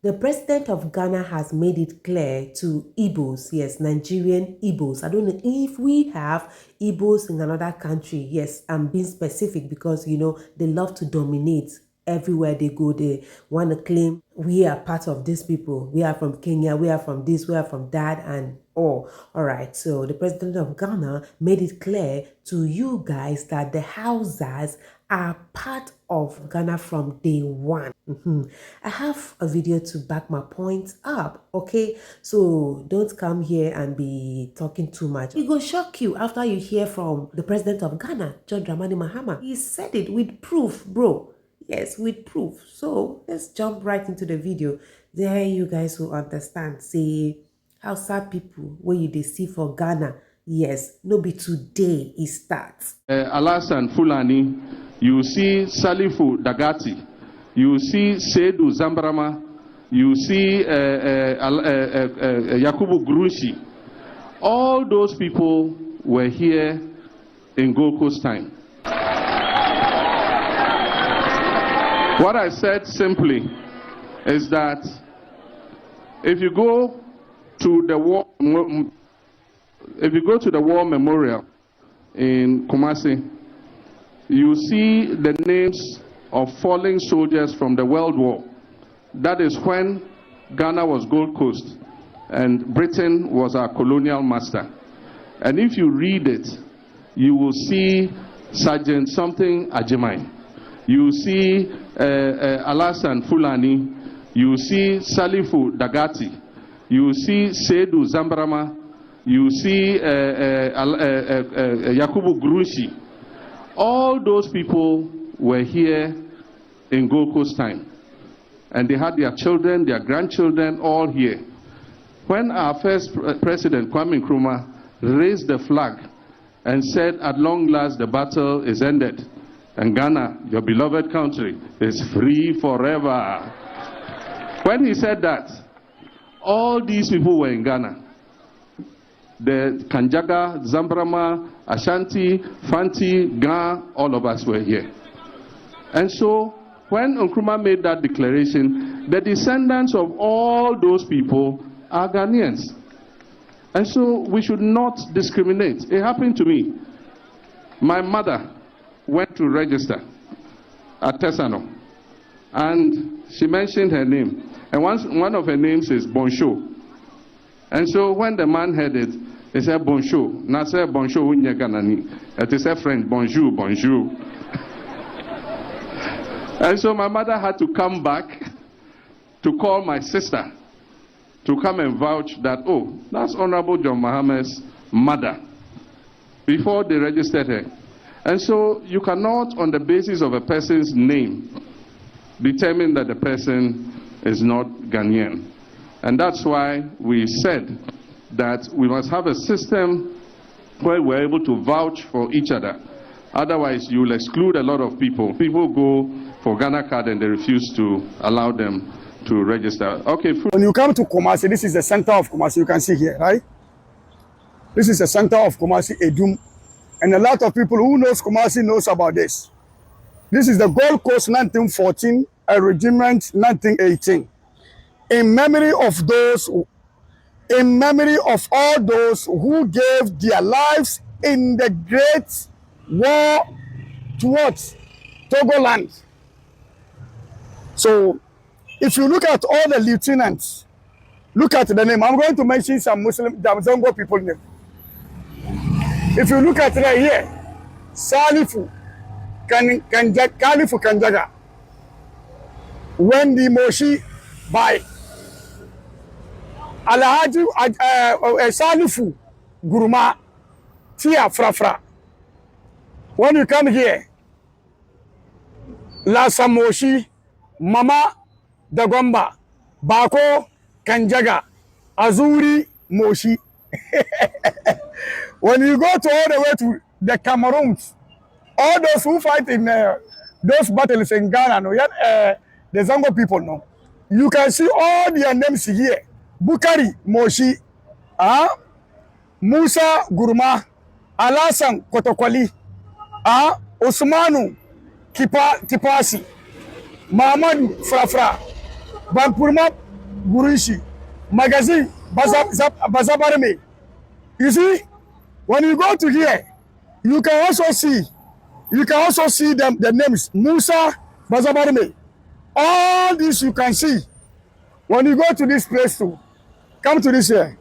The president of Ghana has made it clear to IGBO'S, yes, Nigerian IGBO'S. I don't know if we have IGBO'S in another country. Yes, I'm being specific because, they love to dominate. Everywhere they go, they want to claim we are part of these people. We are from Kenya, we are from this, we are from that, and all. All right, so the president of Ghana made it clear to you guys that the Hausas are part of Ghana from day one. I have a video to back my points up, okay? So don't come here and be talking too much. It will shock you after you hear from the president of Ghana, John Dramani Mahama. He said it with proof, bro. Yes, with proof. So let's jump right into the video. There you guys will understand. Say, Hausa people, when you see for Ghana, yes, no be today it starts. Alasan Fulani, you see Salifu Dagati, you see Sedu Zambrama, you see Yakubu Grunshi. All those people were here in Gold Coast time. What I said simply is that if you go to the war memorial in Kumasi, you see the names of fallen soldiers from the World War. That is when Ghana was Gold Coast and Britain was our colonial master. And if you read it, you will see Sergeant something Ajimai. You see Alasan Fulani, you see Salifu Dagati, you see Sedu Zambrama, you see Yakubu Grunshi. All those people were here in Gold Coast time. And they had their children, their grandchildren, all here. When our first president, Kwame Nkrumah, raised the flag and said, at long last the battle is ended, and Ghana, your beloved country, is free forever. When he said that, all these people were in Ghana. The Kanjaga, Zambrama, Ashanti, Fanti, Ga, all of us were here. And so, when Nkrumah made that declaration, the descendants of all those people are Ghanaians. And so, we should not discriminate. It happened to me. My mother went to register at Tesano, and she mentioned her name, and one of her names is Boncho. And so when the man heard it, he said Boncho. Now say Boncho unye Ganani. It is a friend, bonjour, bonjour. And so my mother had to come back to call my sister to come and vouch that, oh, that's Honorable John Mahama's mother, before they registered her. And so you cannot, on the basis of a person's name, determine that the person is not Ghanaian. And that's why we said that we must have a system where we're able to vouch for each other. Otherwise, you'll exclude a lot of people. People go for Ghana card and they refuse to allow them to register. Okay. When you come to Kumasi, this is the center of Kumasi. You can see here, right? This is the center of Kumasi, Edum. And a lot of people who knows Kumasi knows about this. This is the Gold Coast 1914, a regiment 1918. In memory of all those who gave their lives in the great war towards Togoland. So, if you look at all the lieutenants, look at the name. I'm going to mention some Muslim Zongo people name. If you look at right here, Salifu Kanjaga, Wendy Moshi by Alhaji Salifu Guruma Tia Frafra. When you come here, Lasa Moshi, Mama Dagomba, Bako Kanjaga, Azuri Moshi. When you go to all the way to the Cameroons, all those who fight in those battles in Ghana, no, yet the Zango people, no, you can see all their names here. Bukari Moshi, Musa Guruma, Alasan Kotokwali, Osmanu Kipasi, Mahamadu Frafra, Bampurma Gurishi, magazine, Bazabarme. You see, when you go to here, you can also see them, the names Musa Bazabarme. All this you can see when you go to this place too. Come to this here.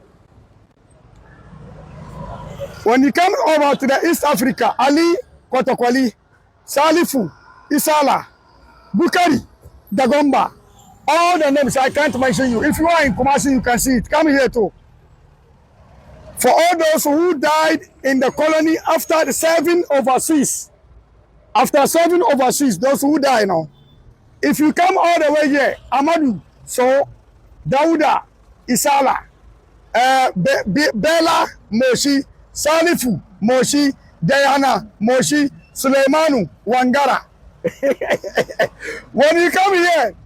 When you come over to the East Africa, Ali Kotokwali, Salifu, Isala, Bukari, Dagomba, all the names I can't mention you. If you are in Kumasi, you can see it. Come here too. For all those who died in the colony after the serving overseas, those who die now. If you come all the way here, Amadu, so Dauda, Isala, Bella, Moshi, Salifu, Moshi, Diana, Moshi, Suleimanu, Wangara. When you come here,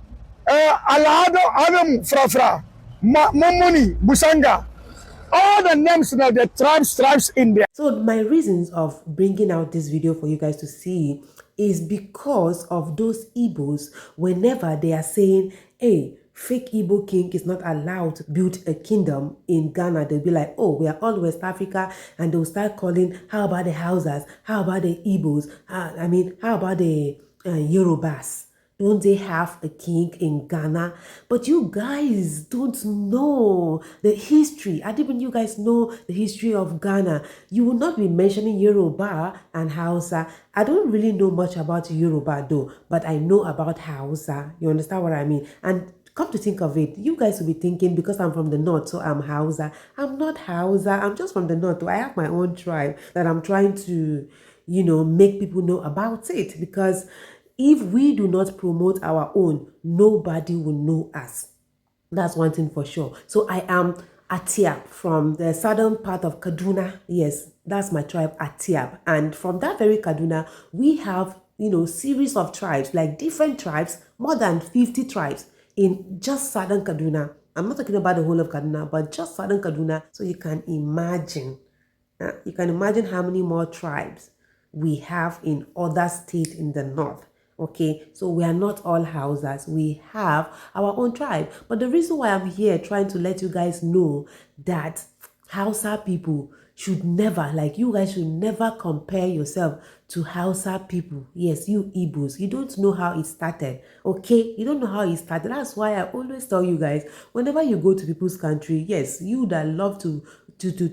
Alado, Adam, Frafra, Momoni, Busanga, all the names of the tribes in there. So my reasons of bringing out this video for you guys to see is because of those Igbos. Whenever they are saying, hey, fake Igbo king is not allowed to build a kingdom in Ghana, they'll be like, oh, we are all West Africa, and they'll start calling, how about the Hausas? How about the Igbos? How about the Yorubas? Don't they have a king in Ghana? But you guys don't know the history. I didn't even you guys know the history of Ghana. You will not be mentioning Yoruba and Hausa. I don't really know much about Yoruba though, but I know about Hausa. You understand what I mean? And come to think of it, you guys will be thinking because I'm from the north, so I'm Hausa. I'm not Hausa. I'm just from the north. I have my own tribe that I'm trying to, make people know about it, because if we do not promote our own, nobody will know us. That's one thing for sure. So I am Atiab from the southern part of Kaduna. Yes, that's my tribe, Atiab. And from that very Kaduna, we have, series of tribes, like different tribes, more than 50 tribes in just southern Kaduna. I'm not talking about the whole of Kaduna, but just southern Kaduna. So you can imagine how many more tribes we have in other states in the north. Okay, so we are not all Hausas. We have our own tribe. But the reason why I'm here trying to let you guys know that Hausa people should never, you guys should never compare yourself to Hausa people. Yes, you Igbos, you don't know how it started. Okay, you don't know how it started. That's why I always tell you guys, whenever you go to people's country, yes, you that love to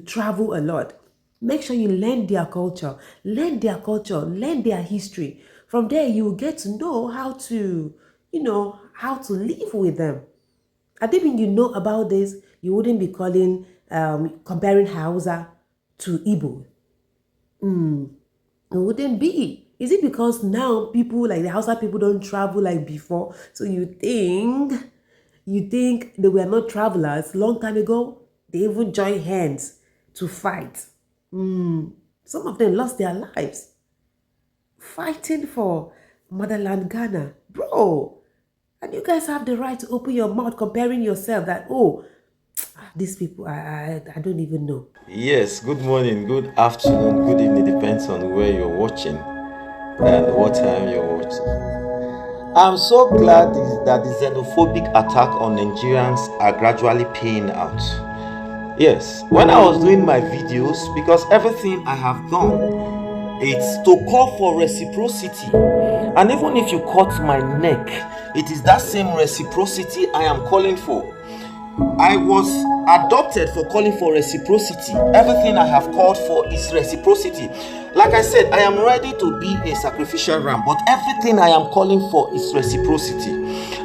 travel a lot, make sure you learn their culture, learn their history. From there, you will get to know how to live with them. I think you know about this, you wouldn't be comparing Hausa to Igbo. It wouldn't be. Is it because now people like the Hausa people don't travel like before? So you think they were not travelers long time ago? They even joined hands to fight. Some of them lost their lives fighting for motherland Ghana. Bro, and you guys have the right to open your mouth comparing yourself that, these people, I don't even know. Yes, good morning, good afternoon, good evening, depends on where you're watching and what time you're watching. I'm so glad that the xenophobic attack on Nigerians are gradually paying out. Yes, when I was doing my videos, because everything I have done, it's to call for reciprocity. And even if you cut my neck, it is that same reciprocity I am calling for. I was adopted for calling for reciprocity. Everything I have called for is reciprocity. Like I said, I am ready to be a sacrificial ram, but everything I am calling for is reciprocity.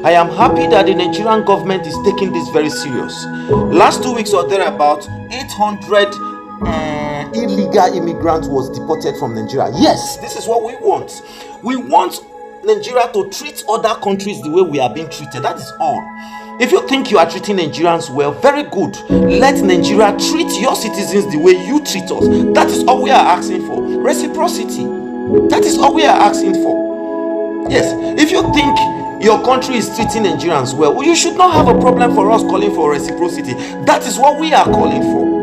I am happy that the Nigerian government is taking this very serious. Last 2 weeks or thereabout, 800 illegal immigrants was deported from Nigeria. Yes, this is what we want. We want Nigeria to treat other countries the way we are being treated. That is all. If you think you are treating Nigerians well, very good. Let Nigeria treat your citizens the way you treat us. That is all we are asking for. Reciprocity. That is all we are asking for. Yes, if you think your country is treating Nigerians well, you should not have a problem for us calling for reciprocity. That is what we are calling for.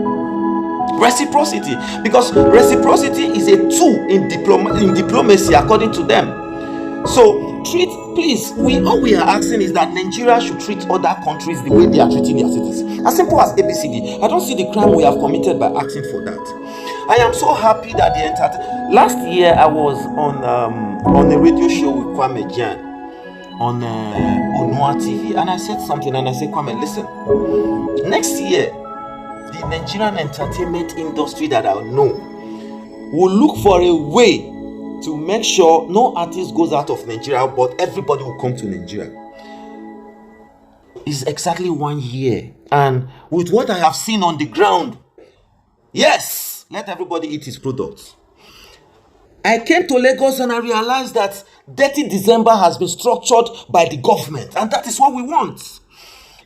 Reciprocity, because reciprocity is a tool in diplomacy according to them. So please, all we are asking is that Nigeria should treat other countries the way they are treating their citizens. As simple as ABCD. I don't see the crime we have committed by asking for that. I am so happy that last year I was on a radio show with Kwame Jan on Onua TV, and I said something, and I said, Kwame, listen, next year the Nigerian entertainment industry that I know will look for a way to make sure no artist goes out of Nigeria, but everybody will come to Nigeria. It's exactly 1 year, and with what I have seen on the ground, yes, let everybody eat his products. I came to Lagos and I realized that Dirty December has been structured by the government, and that is what we want.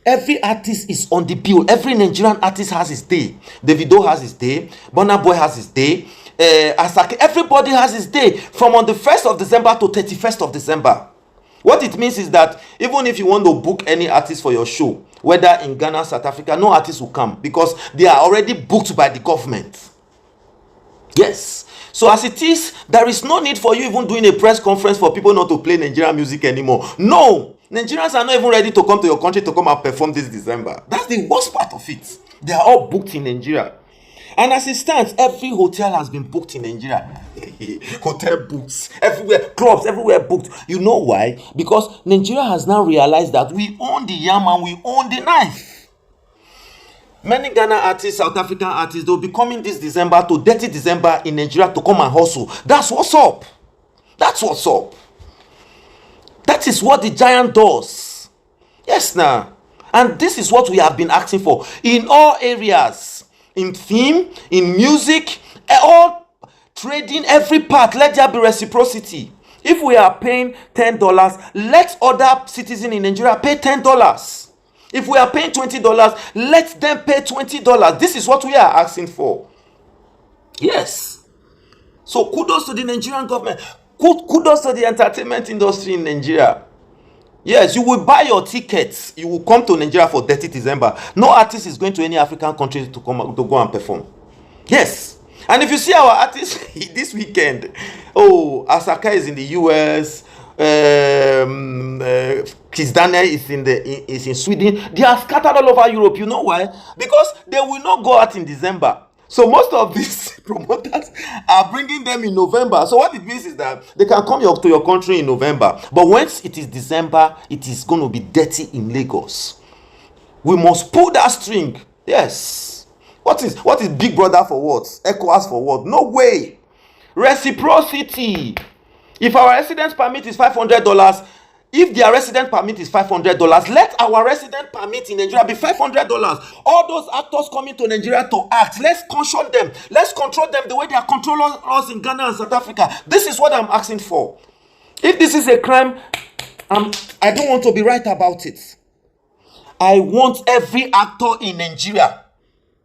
Every artist is on the bill. Every Nigerian artist has his day. Davido has his day. Burna Boy has his day. Asake, everybody has his day from on the 1st of December to 31st of December. What it means is that even if you want to book any artist for your show, whether in Ghana, South Africa, no artist will come because they are already booked by the government. Yes. So as it is, there is no need for you even doing a press conference for people not to play Nigerian music anymore. No. Nigerians are not even ready to come to your country to come and perform this December. That's the worst part of it. They are all booked in Nigeria. And as it stands, every hotel has been booked in Nigeria. Hotel books, everywhere, clubs, everywhere booked. You know why? Because Nigeria has now realized that we own the yam and we own the knife. Many Ghana artists, South African artists, they'll be coming this December to Dirty December in Nigeria to come and hustle. That's what's up. That's what's up. That is what the giant does. Yes, now. And this is what we have been asking for in all areas. In theme, in music, all trading, every part. Let there be reciprocity. If we are paying $10, let other citizens in Nigeria pay $10. If we are paying $20, let them pay $20. This is what we are asking for. Yes. So kudos to the Nigerian government. Kudos to the entertainment industry in Nigeria. Yes, you will buy your tickets. You will come to Nigeria for Dirty December. No artist is going to any African country to go and perform. Yes. And if you see our artists this weekend, Asaka is in the US. Kiss Daniel is in Sweden. They are scattered all over Europe. You know why? Because they will not go out in December. So most of these promoters are bringing them in November. So what it means is that they can come to your country in November. But once it is December, it is going to be dirty in Lagos. We must pull that string. Yes. What is Big Brother for what? ECOWAS for what? No way. Reciprocity. If our residence permit is $500, if their resident permit is $500, let our resident permit in Nigeria be $500. All those actors coming to Nigeria to act, let's control them. Let's control them the way they are controlling us in Ghana and South Africa. This is what I'm asking for. If this is a crime, I don't want to be right about it. I want every actor in Nigeria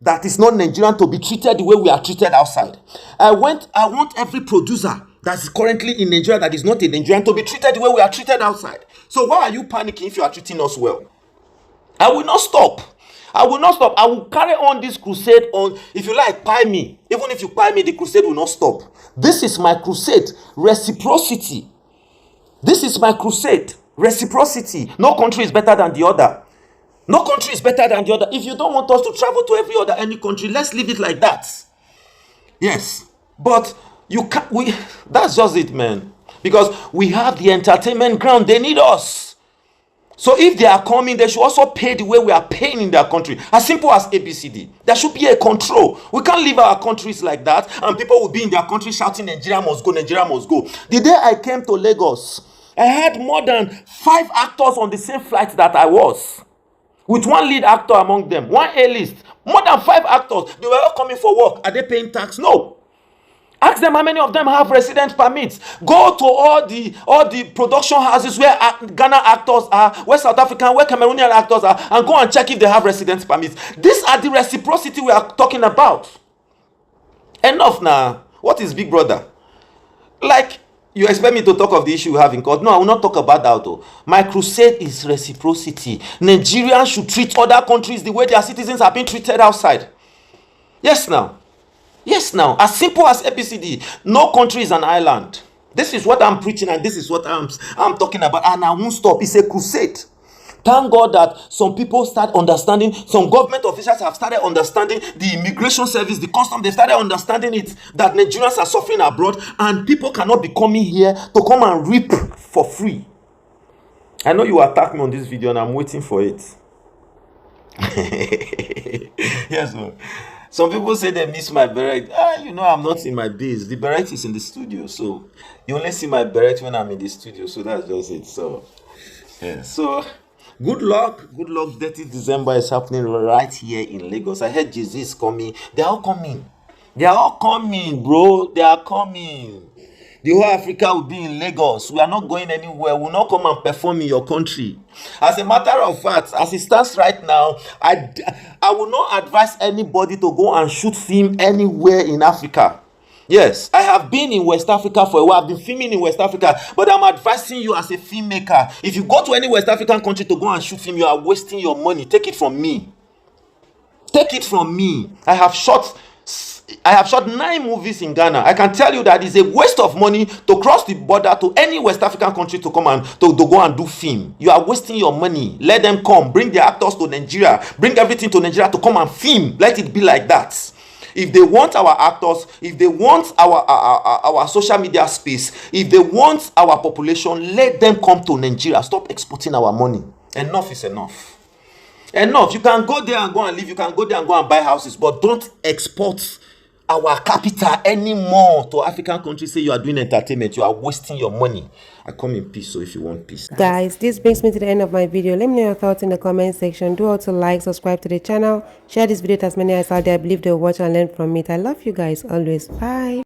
that is not Nigerian to be treated the way we are treated outside. I want every producer that is currently in Nigeria that is not a Nigerian to be treated the way we are treated outside. So why are you panicking if you are treating us well? I will not stop. I will not stop. I will carry on this crusade on. If you like, buy me. Even if you buy me, the crusade will not stop. This is my crusade. Reciprocity. This is my crusade. Reciprocity. No country is better than the other. No country is better than the other. If you don't want us to travel to any country, let's leave it like that. Yes. But that's just it, man. Because we have the entertainment ground. They need us. So if they are coming, they should also pay the way we are paying in their country. As simple as ABCD. There should be a control. We can't leave our countries like that and people will be in their country shouting, Nigeria must go, Nigeria must go. The day I came to Lagos, I had more than 5 actors on the same flight that I was. With one lead actor among them, one A-list. More than 5 actors. They were all coming for work. Are they paying tax? No. Ask them how many of them have resident permits. Go to all the production houses where Ghana actors are, where South African, where Cameroonian actors are, and go and check if they have resident permits. These are the reciprocity we are talking about. Enough now. What is Big Brother? Like, you expect me to talk of the issue we have in court? No, I will not talk about that though. My crusade is reciprocity. Nigerians should treat other countries the way their citizens are being treated outside. Yes now. Yes now. As simple as ABCD. No country is an island. This is what I'm preaching, and this is what I'm talking about, and I won't stop. It's a crusade. Thank God that some people start understanding, some government officials have started understanding, the immigration service, the custom, they started understanding it, that Nigerians are suffering abroad, and people cannot be coming here to come and reap for free. I know you attack me on this video, and I'm waiting for it. Yes, sir. Some people say they miss my beret. I'm not in my base. The beret is in the studio, so you only see my beret when I'm in the studio. So that's just it. So, yeah. So, good luck. 30th December is happening right here in Lagos. I heard Jay-Z is coming. They're all coming, bro. They are coming. The whole Africa will be in Lagos. We are not going anywhere. We will not come and perform in your country. As a matter of fact, as it stands right now, I will not advise anybody to go and shoot film anywhere in Africa. Yes, I have been in West Africa for a while. I've been filming in West Africa, but I'm advising you as a filmmaker. If you go to any West African country to go and shoot film, you are wasting your money. Take it from me. I have shot 9 movies in Ghana. I can tell you that it's a waste of money to cross the border to any West African country to come and to go and do film. You are wasting your money. Let them come. Bring the actors to Nigeria. Bring everything to Nigeria to come and film. Let it be like that. If they want our actors, if they want our social media space, if they want our population, let them come to Nigeria. Stop exporting our money. Enough is enough. You can go there and go and live. You can go there and go and buy houses, but don't export our capital anymore to African countries. Say you are doing entertainment, you are wasting your money. I come in peace, so if you want peace. Guys, this brings me to the end of my video. Let me know your thoughts in the comment section. Do also like, subscribe to the channel, share this video to as many as out there. I believe they'll watch and learn from it. I love you guys always. Bye.